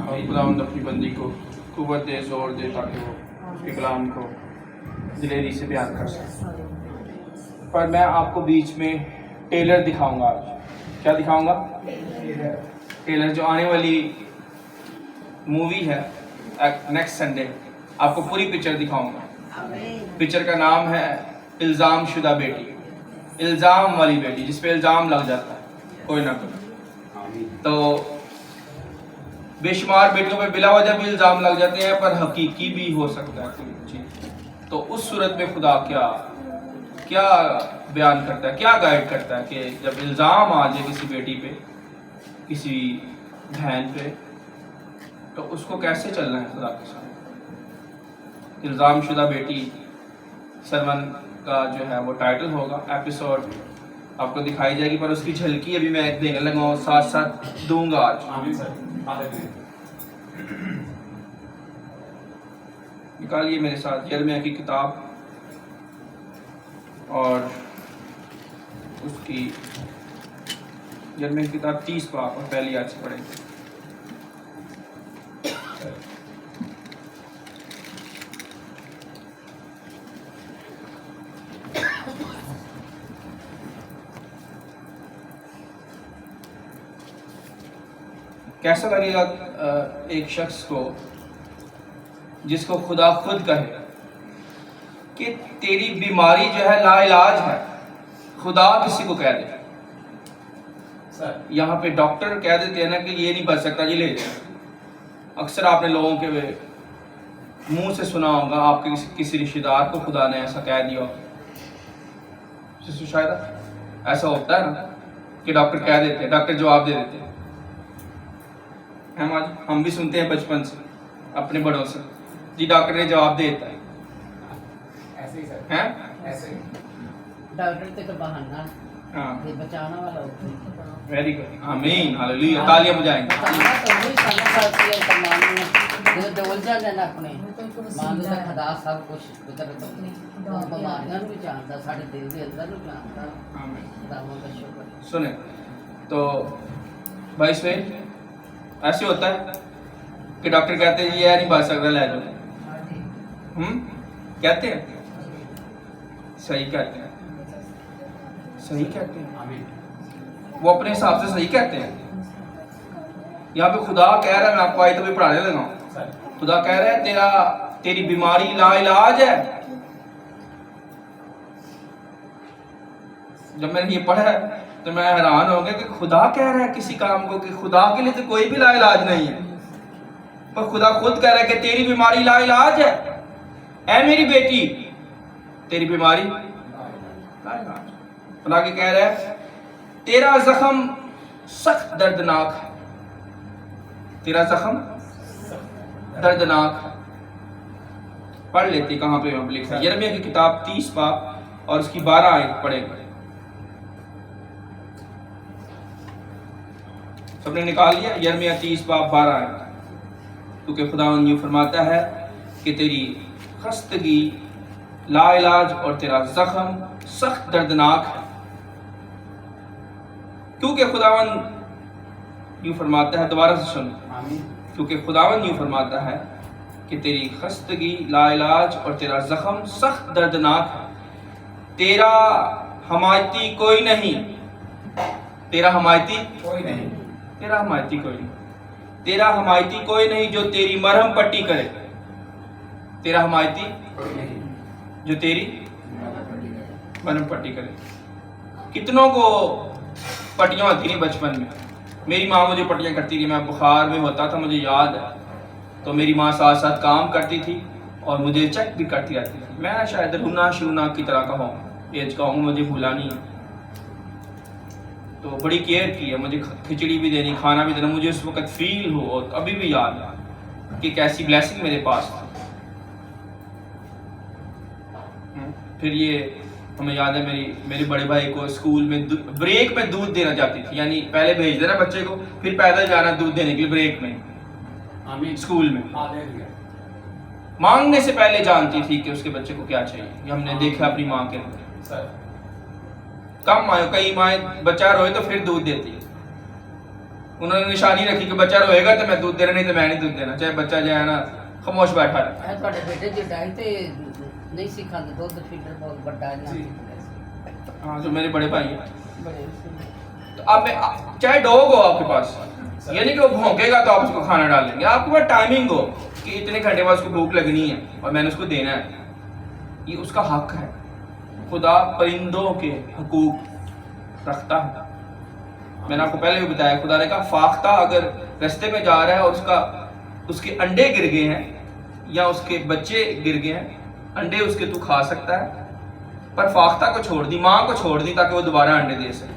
اور خداوند اپنی بندی کو قوت دے، زور دے، تاکہ وہ کلام کو دلیری سے بیان کر سکے۔ پر میں آپ کو بیچ میں ٹیلر دکھاؤں گا آج۔ کیا دکھاؤں گا؟ ٹیلر، جو آنے والی مووی ہے نیکسٹ سنڈے، آپ کو پوری پکچر دکھاؤں گا۔ پکچر کا نام ہے الزام شدہ بیٹی، الزام والی بیٹی، جس پہ الزام لگ جاتا ہے کوئی نہ کوئی۔ تو بے شمار بیٹیوں پہ بلا وجہ بھی الزام لگ جاتے ہیں، پر حقیقی بھی ہو سکتا ہے کوئی چیز۔ تو اس صورت میں خدا کیا بیان کرتا ہے، کیا گائیڈ کرتا ہے کہ جب الزام آ جائے کسی بیٹی پہ، کسی بہن پہ، تو اس کو کیسے چلنا ہے خدا کے ساتھ۔ الزام شدہ بیٹی سرمن کا جو ہے وہ ٹائٹل ہوگا، ایپیسوڈ آپ کو دکھائی جائے گی، پر اس کی جھلکی ابھی میں دینے لگا ہوں، ساتھ ساتھ دوں گا آج۔ نکالیے میرے ساتھ یرمیہ کی کتاب اور اس کی یرمیہ کی کتاب 30 باب اور پہلی آیت سے پڑھیں گے۔ کیسا لگے گا ایک شخص کو جس کو خدا خود کہے کہ تیری بیماری جو ہے لا علاج ہے، خدا کسی کو کہہ دے۔ یہاں پہ ڈاکٹر کہہ دیتے ہیں نا کہ یہ نہیں بچ سکتا، جی لے جائیں۔ اکثر آپ نے لوگوں کے منہ سے سنا ہوگا، آپ کے کسی رشتہ دار کو خدا نے ایسا کہہ دیا، شاید ایسا ہوتا ہے نا کہ ڈاکٹر کہہ دیتے ہیں، ڈاکٹر جواب دے دیتے ہیں۔ ہم بھی سنتے ہیں بچپن سے اپنے بڑوں سے، جی ڈاکٹر نے جواب دے دیتا ہے، ایسے ہی سر ہیں، ایسے ہی ڈاکٹر تے تو بہانہ ہاں، یہ بچانا والا ہوتا ہے۔ ویری گڈ، آمین، ہاللیلویہ، تالیاں بجائیں گے۔ بچانا تو وہی سانو کرتی ہے تمام جو ڈول جاندے نے اپنے مان دا خدا سب کچھ قدرت بیماریاں نوں بھی جاندا، ساڈے دل دے اندر نوں جاندا۔ آمین۔ خداوند کا شکر۔ سنیں تو بھائی سہیل، ایسے ہوتا ہے کہ ڈاکٹر کہتے ہیں یہ نہیں بچ سکتا، لے جاؤ، کہتے ہیں، صحیح کہتے ہیں، صحیح کہتے ہیں، وہ اپنے حساب سے صحیح کہتے ہیں۔ یہاں پہ خدا کہہ رہا ہے، میں آپ کو آیت بھی پڑھانے لگا ہوں، خدا کہہ رہا ہے تیری بیماری لا علاج ہے۔ جب میں نے یہ پڑھا ہے تو میں حیران ہو گیا کہ خدا کہہ رہا ہے کسی کام کو کہ خدا کے لیے تو کوئی بھی لا علاج نہیں ہے، پر خدا خود کہہ رہا ہے کہ تیری بیماری لا علاج ہے، اے میری بیٹی تیری بیماری لا علاج۔ خدا کے کہہ رہا ہے تیرا زخم سخت دردناک ہے، تیرا زخم دردناک ہے۔ پڑھ لیتے کہاں پہ ہم لکھا ہے، یرمیہ کی کتاب 30 باب اور اس کی 12 آیت پڑھیں گے۔ سب نے نکال لیا؟ یرمیہ 30 باب 12 آیت۔ کیونکہ خداوند یہ فرماتا ہے کہ تیری خستگی لا علاج اور تیرا زخم سخت دردناک ہے۔ کیونکہ خداوند یوں فرماتا ہے، دوبارہ سے سن، کیونکہ خداوند یوں فرماتا ہے کہ تیری خستگی لا علاج اور تیرا زخم سخت دردناک ہے، تیرا حمایتی کوئی نہیں، تیرا حمایتی کوئی نہیں، تیرا حمایتی کوئی نہیں، تیرا حمایتی کوئی نہیں جو تیری مرہم پٹی کرے، تیرا حمایتی کوئی نہیں جو تیری مرہم پٹی کرے۔ کتنوں کو پٹیاں ہوتی نہیں بچپن میں، میری ماں مجھے پٹیاں کرتی تھی، میں بخار میں ہوتا تھا مجھے یاد ہے، تو میری ماں ساتھ ساتھ کام کرتی تھی اور مجھے چیک بھی کرتی رہتی تھی۔ میں شاید رونا شرونا کی طرح کا ہوں، ایج کا ہوں، مجھے بھولا نہیں ہے، تو بڑی کیئر کی ہے، مجھے کھچڑی بھی دینی، کھانا بھی دینا، مجھے اس وقت فیل ہو اور ابھی بھی یاد ہے کہ کیسی بلیسنگ میرے پاس تھی۔ پھر یہ ہمیں یاد ہے میرے بڑے بھائی کو اسکول میں بریک میں دودھ دینا جاتی تھی، یعنی پہلے بھیج دینا بچے کو، پھر پیدل جانا دودھ دینے کے لیے بریک میں اسکول میں، مانگنے سے پہلے جانتی تھی کہ اس کے بچے کو کیا چاہیے۔ یہ ہم نے دیکھا اپنی ماں کے اندر، کم مائیں، کئی مائیں بچہ روئے تو پھر دودھ دیتی، انہوں نے نشانی رکھی کہ بچہ روئے گا تو میں دودھ دینا, نہیں تو میں نہیں دودھ دینا, چاہے بچہ جو ہے نا خاموش بیٹھا رہے. اے تواڈے بیٹے دی ڈائی تے نہیں سکھاندے, دودھ فیڈر بہت بڑا ہے نا. ہاں جو میرے بڑے بھائی ہیں. بڑے تو اب چاہے ڈوگ ہو آپ کے پاس, یہ نہیں کہ وہ بھونکے گا تو آپ اس کو کھانا ڈال دیں گے, آپ کے پاس ٹائمنگ ہو کہ اتنے گھنٹے بعد اس کو بھوک لگنی ہے اور میں نے اس کو دینا ہے, یہ اس کا حق ہے. خدا پرندوں کے حقوق رکھتا ہے. میں نے آپ کو پہلے بھی بتایا, خدا نے کہا فاختہ اگر رستے میں جا رہا ہے اور اس کے انڈے گر گئے ہیں یا اس کے بچے گر گئے ہیں, انڈے اس کے تو کھا سکتا ہے, پر فاختہ کو چھوڑ دی, ماں کو چھوڑ دی تاکہ وہ دوبارہ انڈے دے سکے.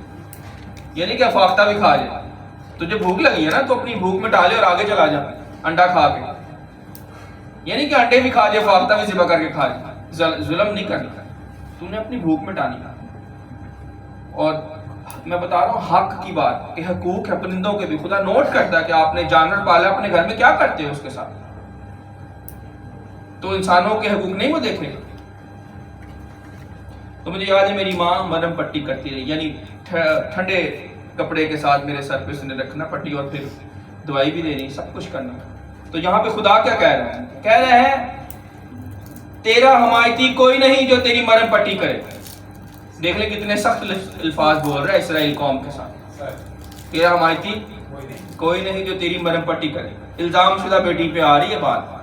یعنی کہ فاختہ بھی کھا جائے. تجھے بھوک لگی ہے نا تو اپنی بھوک میں ٹالے اور آگے چلا جا انڈا کھا کے. یعنی کہ انڈے بھی کھا جائے, فاختہ بھی ذبح کر کے کھا جائے. ظلم نہیں کرنا, تم نے اپنی بھوک مٹانی. اور میں بتا رہا ہوں حق کی بات کہ حقوق ہے پرندوں کے بھی. خدا نوٹ کرتا ہے کہ آپ نے جانور پالا, اپنے گھر میں کیا کرتے ہو اس کے ساتھ. تو انسانوں کے حقوق نہیں وہ دیکھے. تو مجھے یاد ہے میری ماں مرہم پٹی کرتی رہی, یعنی ٹھنڈے کپڑے کے ساتھ میرے سر پہ اس نے رکھنا پٹی اور پھر دوائی بھی دینی, سب کچھ کرنا. تو یہاں پہ خدا کیا کہہ رہے ہیں؟ کہہ رہے ہیں تیرا حمایتی کوئی نہیں جو تیری مرہم پٹی کرے. دیکھ لیں کتنے سخت الفاظ بول رہا ہے اسرائیل قوم کے ساتھ. تیرا حمایتی کوئی نہیں جو تیری مرہم پٹی کرے. الزام شدہ بیٹی پہ آ رہی ہے بات.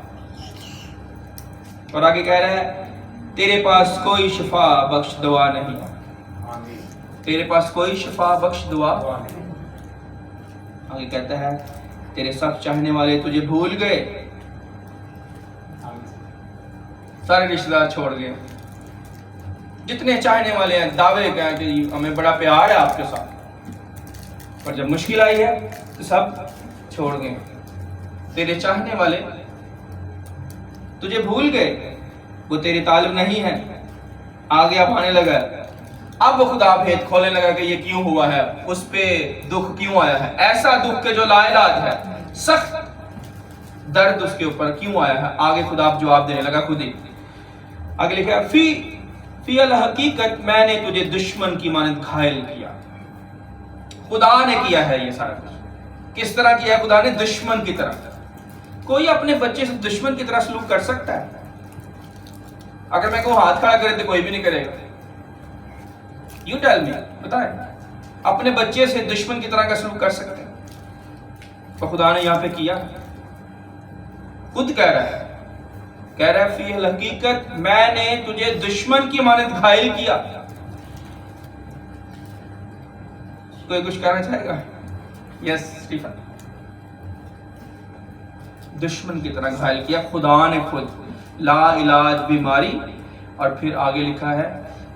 اور آگے کہہ رہا ہے تیرے پاس کوئی شفا بخش دوا نہیں, تیرے پاس کوئی شفا بخش دعا. آگے کہتا ہے تیرے سب چاہنے والے تجھے بھول گئے, سارے رشتہ دار چھوڑ گئے. جتنے چاہنے والے ہیں دعوے کہیں کہ ہمیں بڑا پیار ہے آپ کے ساتھ, پر جب مشکل آئی ہے تو سب چھوڑ گئے. تیرے چاہنے والے تجھے بھول گئے, وہ تیرے طالب نہیں ہے. آگے اب آنے لگا, اب وہ خدا بھید کھولنے لگا کہ یہ کیوں ہوا ہے, اس پہ دکھ کیوں آیا ہے, ایسا دکھ کہ جو لا علاج ہے, سخت درد اس کے اوپر کیوں آیا ہے. آگے خدا جواب دینے لگا خود ہی. آگے لکھا ہے فی الحقیقت میں نے تجھے دشمن کی مانند گھائل کیا. خدا نے کیا ہے یہ سارا کچھ. کس طرح کیا خدا نے؟ دشمن کی طرح. کوئی اپنے بچے سے دشمن کی طرح سلوک کر سکتا ہے؟ اگر میں کہوں ہاتھ کھڑا کرے تو کوئی بھی نہیں کرے گا. یو ٹیل می, بتائیں, اپنے بچے سے دشمن کی طرح کا سلوک کر سکتے ہیں؟ تو خدا نے یہاں پہ کیا. خود کہہ رہا ہے فی الحقیقت میں نے تجھے دشمن کی مانند گھائل کیا. کوئی کچھ کہنا چاہے گا؟ یس اسٹیفن. دشمن کی طرح گھائل کیا خدا نے خود. لا علاج بیماری, اور پھر آگے لکھا ہے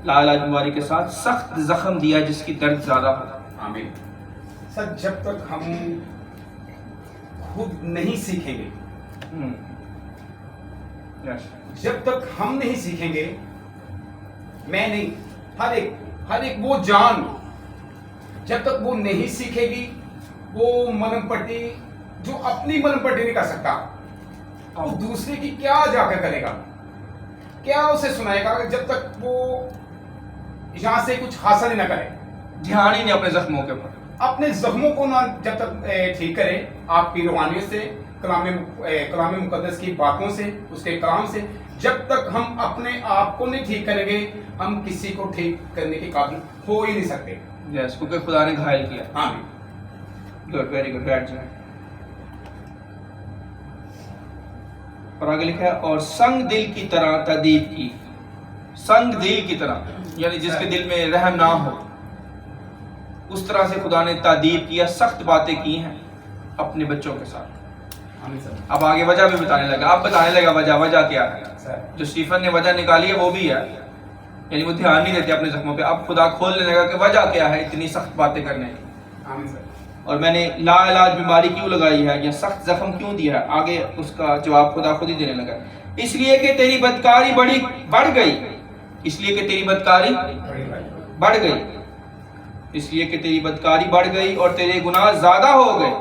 لا علاج بیماری کے ساتھ سخت زخم دیا جس کی درد زیادہ ہو. آمین. سر جب تک ہم خود نہیں سیکھیں گے, جب تک ہم نہیں سیکھیں گے, میں نہیں, ہر ایک وہ جان جب تک وہ نہیں سیکھے گی, وہ مرہم پٹی جو اپنی مرہم پٹی نہیں کر سکتا, وہ دوسرے کی کیا جا کر کرے گا, کیا اسے سنائے گا جب تک وہ یہاں سے کچھ حاصل ہی نہ کرے. دھیان ہی نہیں اپنے زخموں کے اوپر, اپنے زخموں کو نہ جب تک ٹھیک کرے آپ کی روحانیت سے, کلام مقدس کی باتوں سے, اس کے کلام سے. جب تک ہم اپنے آپ کو نہیں ٹھیک کریں گے, ہم کسی کو ٹھیک کرنے کے قابل ہو ہی نہیں سکتے. یس, کیونکہ خدا نے گھائل کیا. آمین. گڈ, ویری گڈ, بیٹھ جائیں. اور آگے لکھا ہے اور سنگ دل کی طرح تادیب کی. سنگ دل کی طرح یعنی جس کے دل میں رحم نہ ہو, اس طرح سے خدا نے تادیب کیا, سخت باتیں کی ہیں اپنے بچوں کے ساتھ. اب آگے وجہ بھی بتانے لگا, اب بتانے لگا وجہ کیا ہے. جو اسٹیفن نے وجہ نکالی ہے وہ بھی ہے, یعنی وہ دھیان نہیں دیتے اپنے زخموں پہ. اب خدا کھولنے لگا کہ وجہ کیا ہے اتنی سخت باتیں کرنے کی. اور میں نے لا علاج بیماری کیوں لگائی ہے یا سخت زخم کیوں دیا ہے, آگے اس کا جواب خدا خود ہی دینے لگا. اس لیے کہ تیری بدکاری بڑھ گئی, اس لیے کہ تیری بدکاری بڑھ گئی, اس لیے کہ تیری بدکاری بڑھ گئی اور تیرے گناہ زیادہ ہو گئے.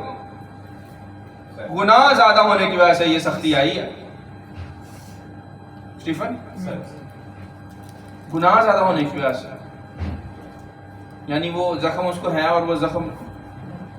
گناہ زیادہ ہونے کی وجہ سے یہ سختی آئی ہے. اسٹیفن, گناہ زیادہ ہونے کی وجہ سے, یعنی وہ زخم اس کو ہے اور وہ زخم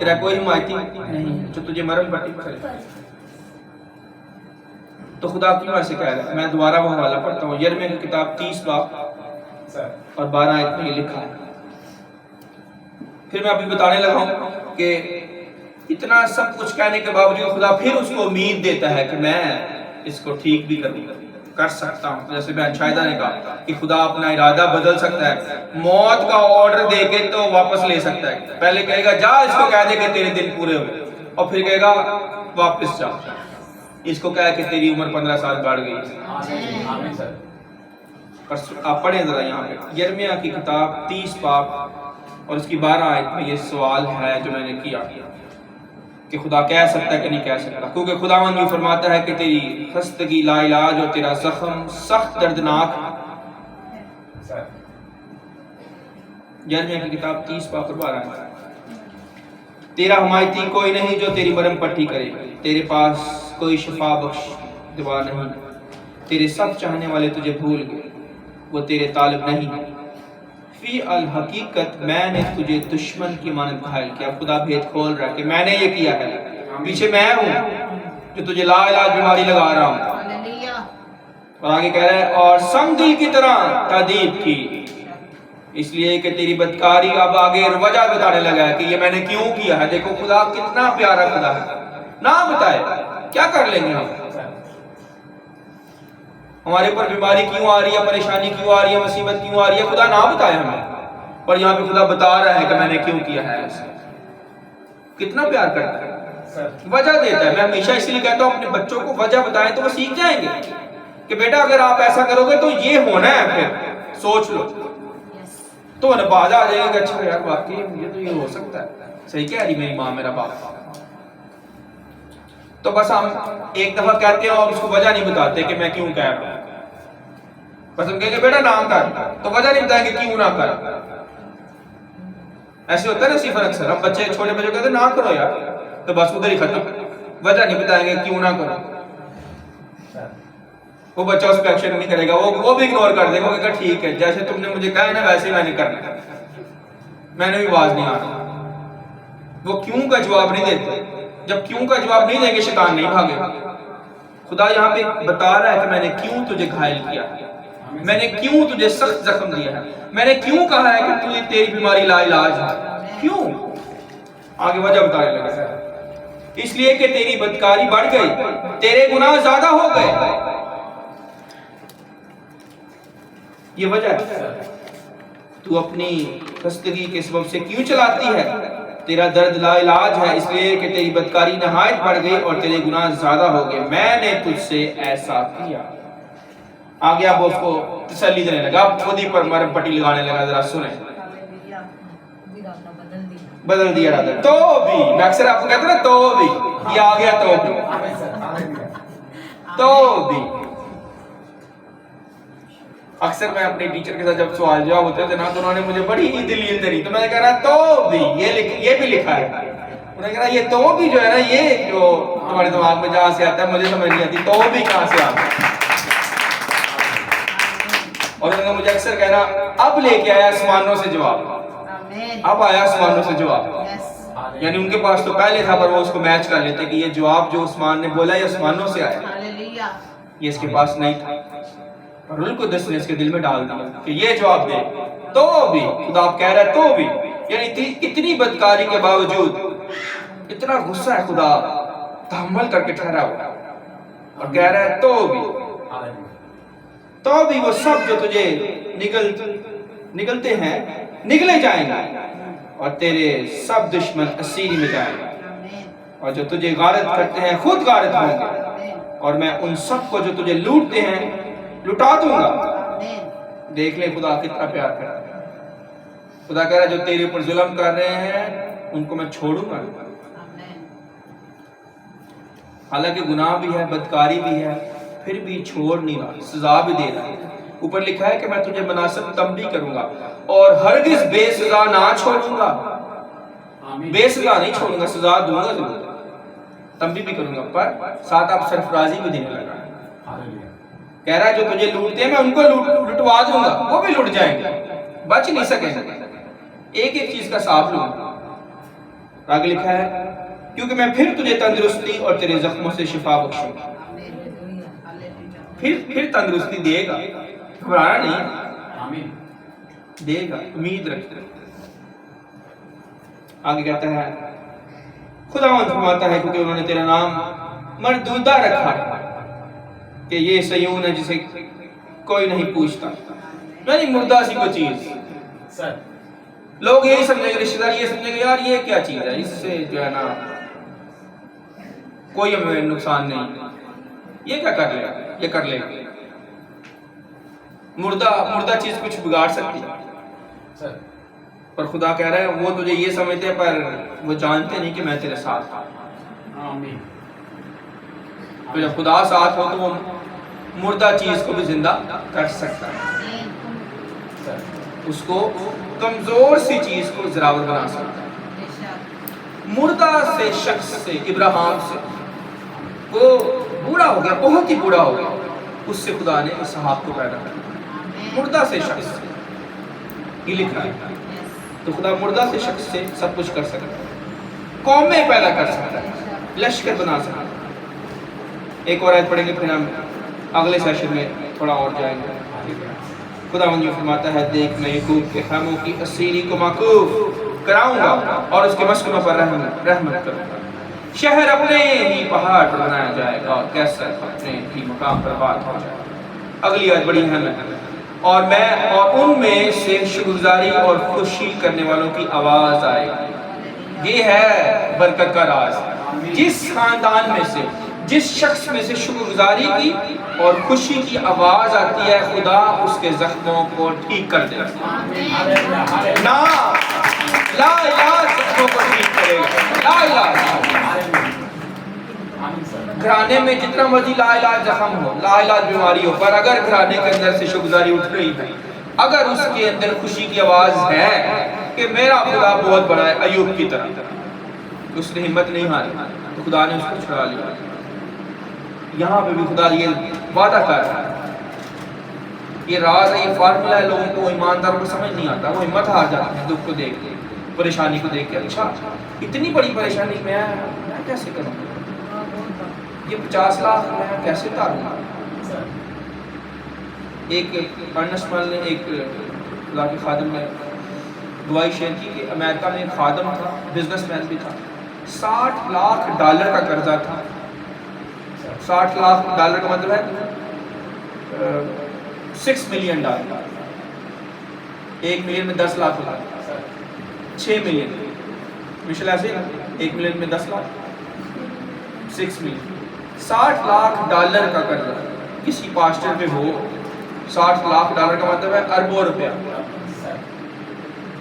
تیرا کوئی حمایتی نہیں جو تجھے مرم پٹی کرے. تو خدا کیوں ایسے کہہ رہا ہے؟ میں دوبارہ وہ حوالہ پڑھتا ہوں. یرمیہ کی کتاب 30 باب اور 12 آیت میں یہ لکھا ہے. پھر میں ابھی بتانے لگا ہوں کہ اتنا سب کچھ کہنے کے باوجود خدا پھر اس کو امید دیتا ہے کہ میں اس کو ٹھیک بھی کر سکتا ہوں. جیسے بہن شاہدہ نے کہا کہ خدا اپنا ارادہ بدل سکتا ہے. موت کا آرڈر دے کے تو واپس لے سکتا ہے. پہلے کہے گا جا اس کو کہہ دے کہ تیرے دن پورے ہوئے, اور پھر کہے گا واپس جا. اس کو کہا کہ تیری عمر 15 سال بڑھ گئی. آمین سر. آپ پڑھیں ذرا یہاں پہ یرمیہ کی کتاب 30 باب اور اس کی 12 آیت میں یہ سوال ہے جو میں نے کیا کہ خدا کہہ سکتا ہے کہ نہیں کہہ سکتا, کیونکہ خداوند بھی فرماتا ہے کہ تیری خستگی لا علاج اور تیرا زخم سخت دردناک. یرمیہ کی کتاب 30 باب اور 12 آیت. تیرا حمایتی کوئی نہیں جو تیری مرم پٹی کرے, تیرے پاس کوئی شفا بخش دوا نہیں. تیرے سب چاہنے والے تجھے بھول گئے, وہ تیرے طالب نہیں. فی الحقیقت میں نے تجھے دشمن کی مانند گھائل کیا. خدا بھید کھول رہا ہے کہ میں نے یہ کیا ہے. پیچھے میں ہوں جو تجھے لا علاج بیماری لگا رہا ہوں. اور آگے کہہ رہا ہے اور سنگ دل کی طرح تادیب کی, اس لیے کہ تیری بدکاری. اب آگے وجہ بتانے لگا ہے کہ یہ میں نے کیوں کیا ہے. دیکھو خدا کتنا پیارا خدا ہے. نہ بتائے کیا کر لیں گے ہم؟ ہمارے اوپر بیماری کیوں آ رہی ہے, پریشانی کیوں آ رہی ہے, مصیبت کیوں آ رہی ہے, خدا نہ بتائے ہمیں. اور یہاں پہ خدا بتا رہا ہے کہ میں نے کیوں کیا ہے ایسے. کتنا پیار کرتا ہے, وجہ دیتا ہے. میں ہمیشہ اسی لیے کہتا ہوں اپنے بچوں کو وجہ بتائیں تو وہ سیکھ جائیں گے کہ بیٹا اگر آپ ایسا کرو گے تو یہ ہونا ہے. پھر سوچ لو تو نباز آ جائے گا کہ اچھا یار واقعی یہ تو یہ ہو سکتا ہے. صحیح کہہ رہی میری ماں میرا باپ. تو بس ہم ایک دفعہ کہتے ہیں اور اس کو وجہ نہیں بتاتے کہ میں کیوں کہہ رہا ہوں. بس ہم کہیں گے بیٹا نہ کر, تو وجہ نہیں بتائیں گے کیوں نہ کر. ایسے ہوتا ہے نا صرف اکثر ہم بچے چھوٹے بچوں کہتے ہیں نہ کرو یار, تو بس ادھر ہی ختم. وجہ نہیں بتائیں گے کیوں نہ کرو. وہ بچہ اس پہ ایکشن نہیں کرے گا, وہ بھی اگنور کر دے گا کہ ٹھیک ہے جیسے تم نے مجھے کہا ہے نا ویسے ہی میں نے کرنا. میں نے بھی آواز نہیں آ رہی. وہ کیوں کا جواب نہیں دیتے. جب کیوں کا جواب نہیں دیں گے شیطان نہیں بھاگے گا. خدا یہاں پہ بتا رہا ہے کہ میں نے کیوں تجھے گھائل کیا, میں نے کیوں تجھے سخت زخم دیا ہے, میں نے کیوں کہا ہے کہ تیری بیماری لا علاج ہے. کیوں؟ آگے وجہ بتانے لگا. اس لیے کہ تیری بدکاری بڑھ گئی, تیرے گناہ زیادہ ہو گئے. یہ وجہ ہے. تو اپنی خستگی کے سبب سے کیوں چلاتی ہے. تیرا درد لا علاج ہے اس لیے کہ تیری بدکاری نہایت بڑھ گئی اور تیرے گناہ زیادہ ہو گئے. میں نے تجھ سے ایسا کیا. آگے اب اس کو تسلی دینے لگا, خود ہی پر مرم پٹی لگانے لگا. ذرا سنیں, بدل دیا ارادہ. تو بھی میں اکثر آپ کو کہتا نا تو بھی, یہ آ گیا تو بھی. تو بھی اکثر میں اپنے ٹیچر کے ساتھ جب سوال جواب ہوتے تھے نا تو انہوں نے مجھے بڑی ہی دلیل دری, تو میں نے کہا رہا تو بھی یہ بھی لکھا ہے. انہوں نے کہا یہ تو بھی جو ہے نا یہ جو تمہارے دماغ میں جہاں سے آتا ہے مجھے سمجھ نہیں آتی تو بھی کہاں سے آتا ہے. اور انہوں نے مجھے اکثر کہنا اب لے کے آیا آسمانوں سے جواب, اب آیا آسمانوں سے جواب. یعنی ان کے پاس تو پہلے تھا پر وہ اس کو میچ کر لیتے کہ یہ جواب جو عثمان نے بولا یہ آسمانوں سے آیا, یہ اس کے پاس نہیں تھا. اور روح القدس نے اس کے دل میں ڈال دیا کہ یہ جواب دے. تو بھی خدا کہہ رہا ہے تو بھی, یعنی اتنی بدکاری کے باوجود اتنا غصہ ہے خدا, تحمل کر کے ٹھہرا ہوا اور کہہ رہا ہے تو بھی وہ سب جو تجھے نگلتے ہیں نگلے جائیں گے اور تیرے سب دشمن اسیری میں جائیں گے, اور جو تجھے غارت کرتے ہیں خود غارت ہوں گے, اور میں ان سب کو جو تجھے لوٹتے ہیں لٹا دوں گا. دیکھ لیں خدا کتنا پیار کر رہا ہے. خدا کہہ رہا ہے جو تیرے اوپر ظلم کر رہے ہیں ان کو میں چھوڑوں گا. حالانکہ گناہ بھی ہے, بدکاری بھی ہے, پھر بھی چھوڑ نہیں رہا, سزا بھی دے رہا ہے. اوپر لکھا ہے کہ میں تجھے مناسب تنبیہ کروں گا اور ہرگز بے سزا نہ چھوڑوں گا. بے سزا نہیں چھوڑوں گا, سزا دوں گا ضرور, تنبیہ بھی کروں گا, پر ساتھ آپ سرفرازی بھی دینے لگا. کہہ رہا ہے جو تجھے لوٹتے ہیں میں ان کو لٹوا دوں گا, وہ بھی لٹ جائیں گے, بچ نہیں سکیں گے. ایک ایک چیز کا حساب لوں گا. آگے لکھا ہے کیونکہ میں پھر تجھے تندرستی اور تیرے زخموں سے شفا بخشوں گا. پھر تندرستی دے گا, گھبرانا نہیں, آمین. دے گا, امید رکھ. آگے کہتا ہے خداوند فرماتا ہے کیونکہ انہوں نے تیرا نام مردودہ رکھا کہ یہ صیون ہے جسے کوئی نہیں پوچھتا. یعنی مردہ سی کوئی چیز. سر لوگ یہی سمجھیں گے, رشتہ دار یہ سمجھیں گے یار یہ کیا چیز ہے, اس سے جو ہے نا کوئی ہمیں نقصان نہیں, یہ کیا کر لے گا, یہ کر لے گا. مردہ چیز کچھ بگاڑ سکتی ہے, سر پر خدا کہہ رہا ہے وہ تجھے یہ سمجھتے ہیں پر وہ جانتے نہیں کہ میں تیرے ساتھ ہوں. آمین. تو جب خدا ساتھ ہو تو وہ مردہ چیز کو بھی زندہ کر سکتا ہے, سر اس کو کمزور سی چیز کو زراور بنا سکتا ہے. مردہ سے شخص سے, ابراہیم سے, وہ بوڑھا ہو گیا, بہت ہی بوڑھا ہو گیا, اس سے خدا نے اسحاق کو پیدا کیا. مردہ سے شخص سے یہ لکھا ہے. تو خدا مردہ سے شخص سے سب کچھ کر سکتا ہے, قومیں پیدا کر سکتا ہے, لشکر بنا سکتا ہے. ایک اور آیت پڑھیں گے پھر ہم اگلے سیشن میں تھوڑا اور جائیں گے. خدا یہ فرماتا ہے دیکھ میں یعقوب کے خیموں کی اسیری کو معکوف کراؤں گا اور اس کے مسکنوں پر رحمت کروں گا. شہر اپنے ہی پہاڑ پر بنایا جائے گا اور کیسر اپنے ہی مقام پر بات ہو جائے گا. اگلی آیت بڑی اہم ہے. اور ان میں سے شکرگزاری اور خوشی کرنے والوں کی آواز آئے گی. یہ ہے برکت کا راز. جس خاندان میں سے, جس شخص میں سے شکرگزاری کی اور خوشی کی آواز آتی ہے, خدا اس کے زخموں کو ٹھیک کر دے گا. لا علاج زخموں کو ٹھیک کرے گا, لا علاج. گھرانے میں جتنا مرضی لا علاج زخم ہو, لا علاج بیماری ہو, پر اگر گھرانے کے اندر سے شکرگزاری اٹھ رہی ہے, اگر اس کے اندر خوشی کی آواز ہے کہ میرا خدا بہت بڑا ہے, ایوب کی طرح, اس نے ہمت نہیں ہاری تو خدا نے اس کو چھڑا لیا. یہاں پہ بھی خدا یہ وعدہ کر رہا ہے. یہ راز ہے, یہ فارمولا ہے. لوگوں کو, ایمانداروں کو سمجھ نہیں آتا, وہ ہمت ہار جاتے ہیں دکھ کو دیکھ کے, پریشانی کو دیکھ کے. اچھا اتنی بڑی پریشانی میں کیسے کروں, یہ 50 لاکھ میں کیسے اتاروں گا. ایک ارنسٹ مل نے, ایک خدا کے خادم نے دعائی شیئر کی کہ امریکہ میں ایک خادم تھا, بزنس مین بھی تھا, $60 لاکھ کا قرضہ تھا. $60 لاکھ کا مطلب ہے $6 ملین. 1 ملین میں 10 لاکھ ہوتا ہے, 6 ملین. مشل ایسے ہی نا, 1 ملین میں 10 لاکھ, 6 ملین. $60 لاکھ کا قرضہ کسی پاسٹر پہ ہو, $60 لاکھ کا مطلب ہے اربوں روپیہ.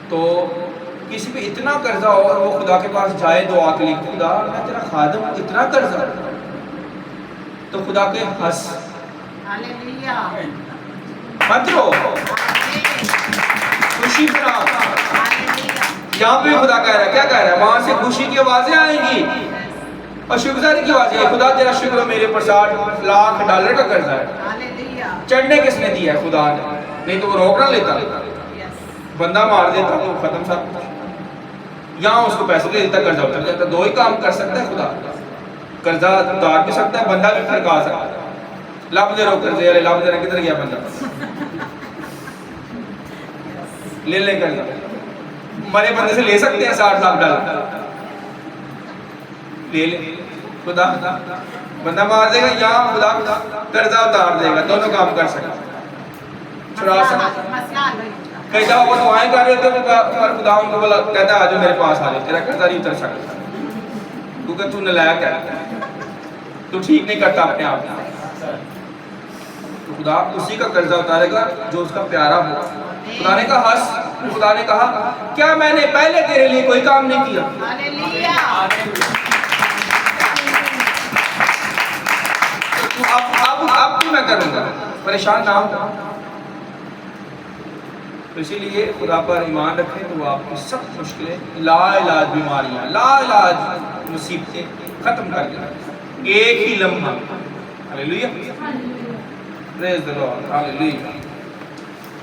تو کسی پہ اتنا قرضہ ہو اور وہ خدا کے پاس جائے دعا کے لیے, خدا میں تیرا خادم ہوں, اتنا قرضہ, تو خدا کے ہنس مت رو, خوشی بنا. یہاں پہ خدا کہہ رہا ہے, کیا کہہ رہا ہے, وہاں سے خوشی کی آوازیں آئیں گی اور شکرگزاری کی آوازیں. خدا تیرا شکر, میرے پر $60 لاکھ کا قرضہ ہے. چڑھنے کس نے دیا ہے, خدا نے, نہیں تو وہ روک نہ لیتا, بندہ مار دیتا تو ختم سب. یہاں اس کو پیسے دے دیتا, قرضہ اتر جاتا. 2 ہی کام کر سکتا ہے خدا, قرضہ اتار بھی سکتا ہے, بندہ بھی پھڑکا سکتا ہے. لب دے رو قرضے والے, لب دے, کدھر گیا بندہ, لے لے قرضہ. مرے بندے سے لے سکتے ہیں $60 لاکھ, لے لے. خدا بندہ مار دے گا یا خدا قرضہ اتار دے گا, دونوں کام کر سکتا ہے, چھڑا سکتا. کئی دفعہ وہ دعائیں کر رہے تھے اور خدا ان کو بولا, کہتا ہے آجو میرے پاس آ جائے, تیرا قرضہ نہیں اتر سکتا کیونکہ تو نلائق ہے, تو ٹھیک نہیں کرتا اپنے آپ. تو خدا اسی کا قرضہ اتارے گا جو اس کا پیارا ہو. خدا نے کہا ہنس, خدا نے کہا کیا میں نے پہلے تیرے لیے کوئی کام نہیں کیا. اب بھی میں کروں گا, پریشان نہ ہو. تو اسی لیے خدا پر ایمان رکھیں تو وہ آپ کی سب مشکلیں, لا علاج بیماریاں, لا علاج مصیبتیں ختم کر دیں ایک ہی لمحہ. ہاللیلویہ, پریز دی لارڈ, ہاللیلویہ.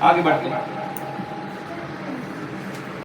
آگے بڑھتے ہیں.